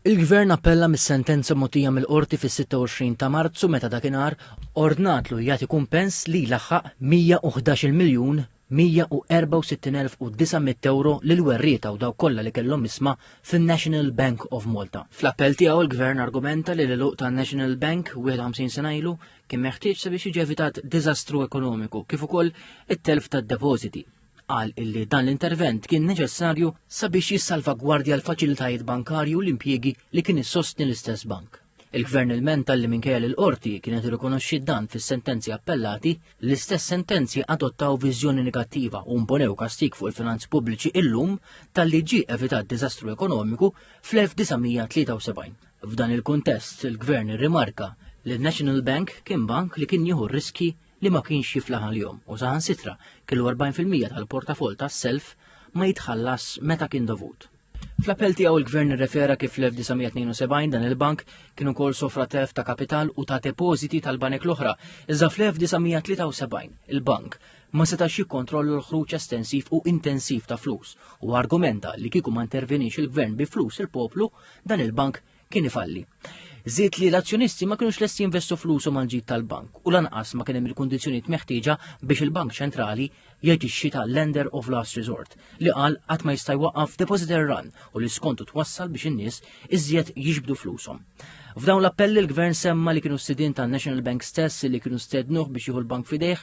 Il-Gvern appella mis-sentenza mogħtija mill-Qorti fis-26 ta' Marzu meta dakinhar ordnatlu jagħti kumpens li laħħaq 111,164,900 euro lil werrieta u dawk kollha li kellhom isma' fin-National Bank of Malta. Fl-appell tiegħu il-Gvern argumenta li l-għluq tan-National Bank 51 sena ilu kien meħtieġ sabiex jiġi evitat diżastru ekonomiku kif ukoll it-telf tad-depożiti. Qal illi dan l-intervent kien neċessarju sabiex jissalvagwardja l-faċilitajiet bankarji u l-impjiegi li kien issostni l-istess bank. Il-Gvern il-menta li minkejja l-qorti kienet irrikonoxxi dan fis-sentenzi appellati, l-istess sentenzi adottaw viżjoni negattiva u imponew kastig fuq il-finanzi pubbliċi illum tal-li ġie evitat diżastru ekonomiku fl-1973. F'dan il-kuntest il-Gvern irrimarka li l-National Bank kien bank li kien jieħu riski li ma kienx jiflaħ għal-jom u saħansitra kellu 40% tal-portafol tas-self ma jitħallas meta kien dovut. Fl-appell tiegħu il-Gvern irrefera kif fl-1972 dan il-bank kien ukoll sofra telf ta' kapital u ta' depożiti tal-banek l-oħra, iżda fl-1973 il-bank ma setax jikkontrollu l-ħruġ estensiv u intensiv ta' flus u argumenta li kieku ma intervenix il-Gvern bi flus il-poplu dan il-bank kien ifalli. Żied li l-azzjonisti ma kienux lesti jinvestu flushom mal-ġid tal-bank u lanqas ma kien hemm il-kundizzjonijiet meħtieġa biex il-Bank Ċentrali jaġixxi ta' lender of last resort li qal qatt ma jista' jwaqqaf depositor run u li skontu twassal biex in-nies iżjed jiġbdu flushom. F'dawn l-appelli l-Gvern semma li kienu s-sidien tan-National Bank stess li kienu stednuh biex jieħu l-bank fidejh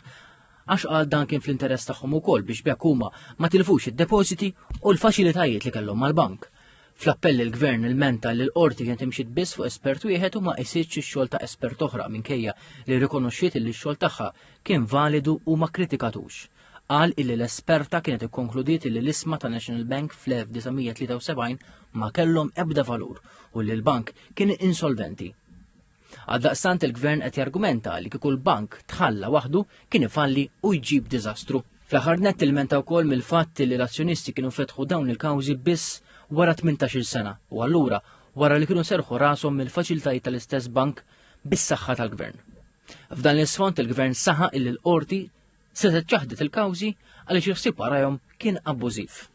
għax qal dan kien fl-interess tagħhom ukoll biex bekk huma ma tilfux id-depożiti u l-faċilitajiet li kellhom mal-bank. Fl-appell il-Gvern il-menta li l-qorti kien timxi biss fuq espert wieħed u ma qisitx ix-xogħol ta' espert oħra minkejja li rikonoxxiet li x-xogħol tagħha kien validu u ma kritikatux. Qal illi l-esperta kienet ikkonkludiet li l-isma ta' National Bank fl-1973 ma kellhom ebda valur u li l-bank kien insolventi. Għaldaqstant il-Gvern qed jargumenta li kieku l-bank tħalla waħdu kien ifalli u jġib diżastru. Fl-aħħar nett il-menta wkoll mill-fatt li l-azzjonisti kienu fetħu dawn il-kawżi biss wara 18 sena u allura wara li kienu serħu rashom mill-faċilitajiet tal-istess bank bis-saħħa tal-Gvern. F'dan l-isfond il-Gvern saħaq illi l-qorti setet ċaħdet il-kawżi għaliex iħsieb warahom kien abbużiv.